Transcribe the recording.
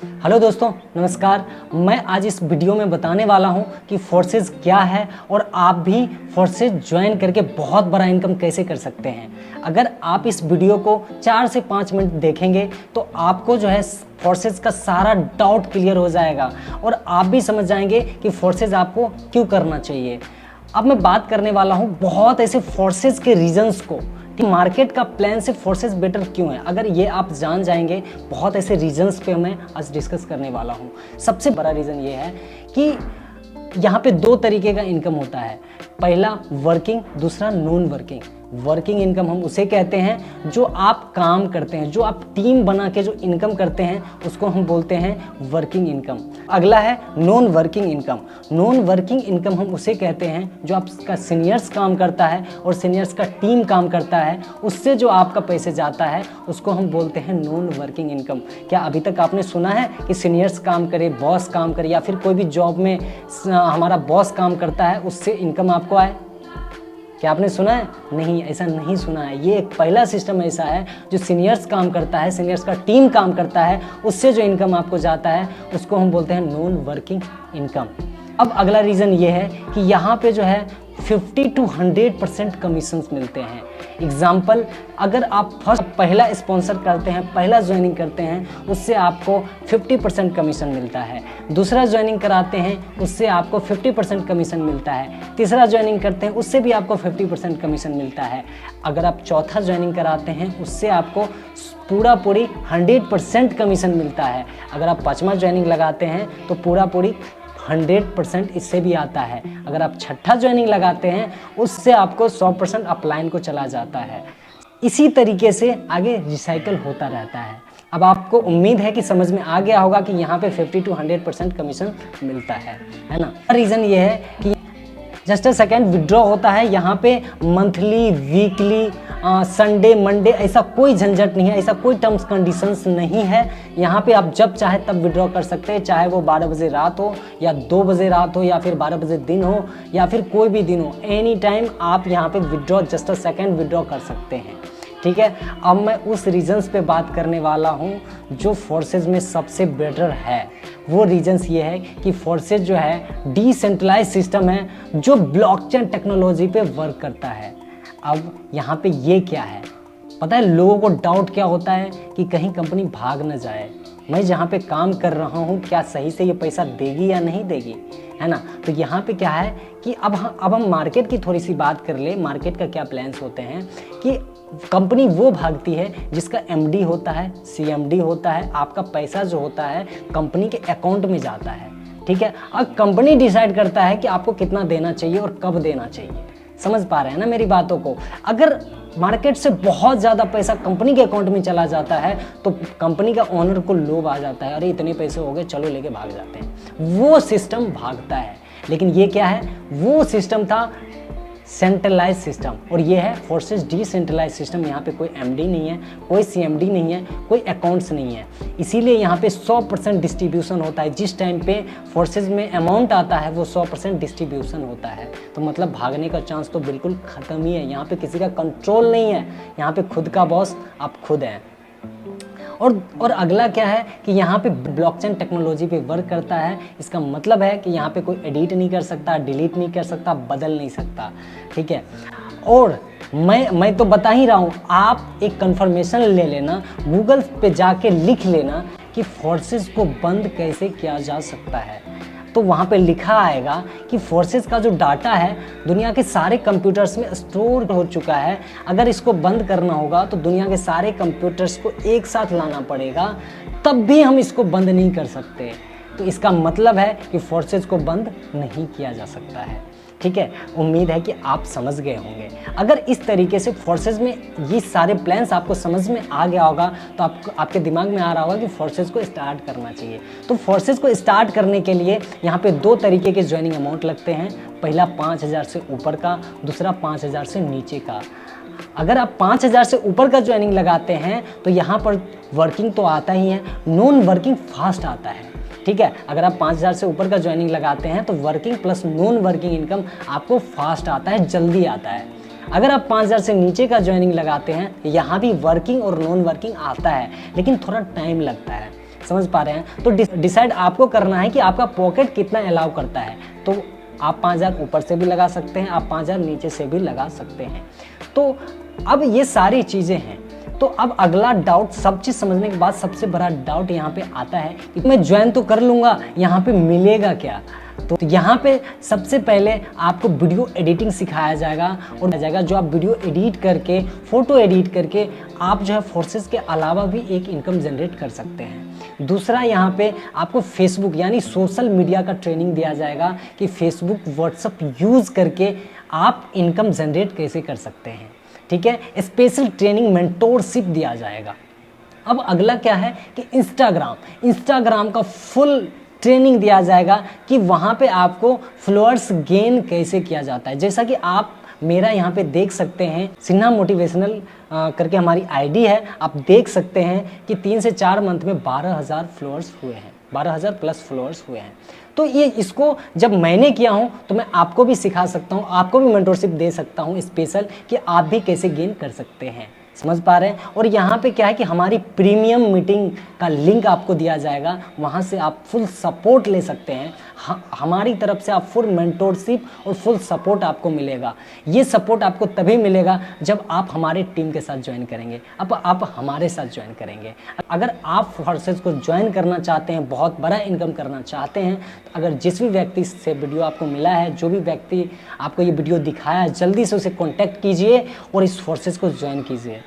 Hello दोस्तों, नमस्कार। मैं आज इस वीडियो में बताने वाला हूं कि फोर्सेस क्या है और आप भी फोर्सेस ज्वाइन करके बहुत बड़ा इनकम कैसे कर सकते हैं। अगर आप इस वीडियो को 4 से 5 मिनट देखेंगे तो आपको जो है फोर्सेस का सारा डाउट क्लियर हो जाएगा और आप भी समझ जाएंगे कि फोर्सेस आपको क्यों करना चाहिए। अब मैं बात करने वाला हूं बहुत ऐसे फोर्सेस के रीजंस को कि मार्केट का प्लान से फोर्सेस बेटर क्यों है। अगर ये आप जान जाएंगे, बहुत ऐसे रीजंस पे मैं आज डिस्कस करने वाला हूँ। सबसे बड़ा रीज़न ये है कि यहाँ पे 2 तरीके का इनकम होता है। पहला वर्किंग, दूसरा नॉन वर्किंग। वर्किंग इनकम हम उसे कहते हैं जो आप काम करते हैं, जो आप टीम बना के जो इनकम करते हैं उसको हम बोलते हैं वर्किंग इनकम। अगला है non working income. Non working income हम उसे कहते हैं जो आपका सीनियर्स काम करता है और सीनियर्स का टीम काम करता है, उससे जो आपका पैसे जाता है उसको हम बोलते हैं नॉन वर्किंग इनकम। क्या अभी तक आपने सुना है कि सीनियर्स काम करे, बॉस काम करे या फिर कोई भी जॉब में हमारा बॉस काम करता है उससे इनकम आपको आए? क्या आपने सुना है? नहीं, ऐसा नहीं सुना है। ये एक पहला सिस्टम ऐसा है जो सीनियर्स काम करता है, सीनियर्स का टीम काम करता है, उससे जो इनकम आपको जाता है उसको हम बोलते हैं नॉन वर्किंग इनकम। अब अगला रीज़न ये है कि यहाँ पे जो है 50 to 100% कमीशंस मिलते हैं। एग्जाम्पल, अगर आप पहला स्पॉन्सर करते हैं, पहला ज्वाइनिंग करते हैं, उससे आपको 50% कमीशन मिलता है। दूसरा ज्वाइनिंग कराते हैं उससे आपको 50% कमीशन मिलता है। तीसरा ज्वाइनिंग करते हैं उससे भी आपको 50% कमीशन मिलता है। अगर आप चौथा ज्वाइनिंग कराते हैं उससे आपको पूरी 100% कमीशन मिलता है। अगर आप 5वां ज्वाइनिंग लगाते हैं तो पूरी 100% इससे भी आता है। अगर आप 6ठा ज्वाइनिंग लगाते हैं उससे आपको 100% अपलाइन को चला जाता है। इसी तरीके से आगे रिसाइकल होता रहता है। अब आपको उम्मीद है कि समझ में आ गया होगा कि यहाँ पे 50 to 100% कमीशन मिलता है ना। रीज़न ये है कि जस्ट अ सेकेंड विड्रॉ होता है। यहाँ पे मंथली, वीकली, संडे, मंडे ऐसा कोई झंझट नहीं है, ऐसा कोई टर्म्स कंडीशंस नहीं है। यहाँ पे आप जब चाहे तब विड्रॉ कर सकते हैं, चाहे वो 12 बजे रात हो या 2 बजे रात हो या फिर 12 बजे दिन हो या फिर कोई भी दिन हो। एनी टाइम आप यहाँ पे withdraw, just a second withdraw कर सकते हैं। ठीक है, अब मैं उस रीजन्स पे बात करने वाला हूँ जो फोर्सेज में सबसे बेटर है। वो रीजन्स ये है कि फोर्सेज जो है डिसेंट्रलाइज सिस्टम है जो ब्लॉकचेन टेक्नोलॉजी पे वर्क करता है। अब यहाँ पे ये क्या है पता है, लोगों को डाउट क्या होता है कि कहीं कंपनी भाग न जाए, मैं जहाँ पे काम कर रहा हूँ क्या सही से ये पैसा देगी या नहीं देगी, है ना। तो यहाँ पे क्या है कि अब हम मार्केट की थोड़ी सी बात कर ले। मार्केट का क्या प्लान्स होते हैं कि कंपनी वो भागती है जिसका एमडी होता है, सीएमडी होता है। आपका पैसा जो होता है कंपनी के अकाउंट में जाता है। ठीक है, अब कंपनी डिसाइड करता है कि आपको कितना देना चाहिए और कब देना चाहिए। समझ पा रहे हैं ना मेरी बातों को। अगर मार्केट से बहुत ज़्यादा पैसा कंपनी के अकाउंट में चला जाता है तो कंपनी का ओनर को लोभ आ जाता है, अरे इतने पैसे हो गए, चलो लेके भाग जाते हैं। वो सिस्टम भागता है। लेकिन ये क्या है, वो सिस्टम था सेंट्रलाइज सिस्टम और ये है फोर्सेस डिसेंट्रलाइज सिस्टम। यहाँ पे कोई एमडी नहीं है, कोई सीएमडी नहीं है, कोई अकाउंट्स नहीं है। इसीलिए यहाँ पे 100% डिस्ट्रीब्यूशन होता है। जिस टाइम पे फोर्सेस में अमाउंट आता है वो 100% डिस्ट्रीब्यूशन होता है। तो मतलब भागने का चांस तो बिल्कुल ख़त्म ही है। यहाँ पे किसी का कंट्रोल नहीं है, यहाँ पे खुद का बॉस आप खुद हैं। और अगला क्या है कि यहाँ पे ब्लॉकचेन टेक्नोलॉजी पे वर्क करता है। इसका मतलब है कि यहाँ पे कोई एडिट नहीं कर सकता, डिलीट नहीं कर सकता, बदल नहीं सकता। ठीक है, और मैं तो बता ही रहा हूँ, आप एक कंफर्मेशन ले लेना, गूगल पे जाके लिख लेना कि फोर्सेस को बंद कैसे किया जा सकता है। तो वहाँ पे लिखा आएगा कि फोर्सेस का जो डाटा है दुनिया के सारे कंप्यूटर्स में स्टोर हो चुका है। अगर इसको बंद करना होगा तो दुनिया के सारे कंप्यूटर्स को एक साथ लाना पड़ेगा, तब भी हम इसको बंद नहीं कर सकते। तो इसका मतलब है कि फोर्सेस को बंद नहीं किया जा सकता है। ठीक है, उम्मीद है कि आप समझ गए होंगे। अगर इस तरीके से फोर्सेस में ये सारे प्लान्स आपको समझ में आ गया होगा तो आपके दिमाग में आ रहा होगा कि फोर्सेस को स्टार्ट करना चाहिए। तो फोर्सेस को स्टार्ट करने के लिए यहाँ पे 2 तरीके के ज्वाइनिंग अमाउंट लगते हैं। पहला 5000 से ऊपर का, दूसरा 5000 से नीचे का। अगर आप 5000 से ऊपर का ज्वाइनिंग लगाते हैं तो यहाँ पर वर्किंग तो आता ही है, नॉन वर्किंग फास्ट आता है। ठीक है, अगर आप 5000 से ऊपर का ज्वाइनिंग लगाते हैं तो working plus non working income आपको फास्ट आता है, जल्दी आता है। अगर आप 5000 से नीचे का ज्वाइनिंग लगाते हैं, यहाँ भी वर्किंग और नॉन वर्किंग आता है लेकिन थोड़ा टाइम लगता है। समझ पा रहे हैं? तो डिसाइड आपको करना है कि आपका पॉकेट कितना अलाउ करता है। तो आप 5,000 ऊपर से भी लगा सकते हैं, आप 5,000 नीचे से भी लगा सकते हैं। तो अब ये सारी चीज़ें हैं। तो अब अगला डाउट, सब चीज़ समझने के बाद सबसे बड़ा डाउट यहाँ पे आता है कि मैं ज्वाइन तो कर लूँगा, यहाँ पे मिलेगा क्या? तो यहाँ पे सबसे पहले आपको वीडियो एडिटिंग सिखाया जाएगा और जाएगा, जो आप वीडियो एडिट करके, फ़ोटो एडिट करके आप जो है फोर्सेस के अलावा भी एक इनकम जनरेट कर सकते हैं। दूसरा, यहाँ पे आपको फेसबुक यानी सोशल मीडिया का ट्रेनिंग दिया जाएगा कि फेसबुक, व्हाट्सएप यूज़ करके आप इनकम जनरेट कैसे कर सकते हैं। ठीक है, स्पेशल ट्रेनिंग मेंटोरशिप दिया जाएगा। अब अगला क्या है कि इंस्टाग्राम का फुल ट्रेनिंग दिया जाएगा कि वहाँ पे आपको फॉलोअर्स गेन कैसे किया जाता है। जैसा कि आप मेरा यहाँ पे देख सकते हैं, सिन्हा मोटिवेशनल करके हमारी आईडी है, आप देख सकते हैं कि 3 से 4 मंथ में 12,000 फॉलोअर्स हुए हैं, 12,000 प्लस फॉलोअर्स हुए हैं। तो ये इसको जब मैंने किया हूँ तो मैं आपको भी सिखा सकता हूँ, आपको भी मेंटरशिप दे सकता हूँ स्पेशल, कि आप भी कैसे गेन कर सकते हैं। समझ पा रहे हैं? और यहाँ पे क्या है कि हमारी प्रीमियम मीटिंग का लिंक आपको दिया जाएगा, वहाँ से आप फुल सपोर्ट ले सकते हैं। हमारी तरफ से आप फुल मेंटरशिप और फुल सपोर्ट आपको मिलेगा। ये सपोर्ट आपको तभी मिलेगा जब आप हमारे टीम के साथ ज्वाइन करेंगे, अब आप हमारे साथ ज्वाइन करेंगे। अगर आप फोर्सेस को ज्वाइन करना चाहते हैं, बहुत बड़ा इनकम करना चाहते हैं, तो अगर जिस भी व्यक्ति से वीडियो आपको मिला है, जो भी व्यक्ति आपको ये वीडियो दिखाया है, जल्दी से उसे कॉन्टैक्ट कीजिए और इस फोर्सेस को ज्वाइन कीजिए।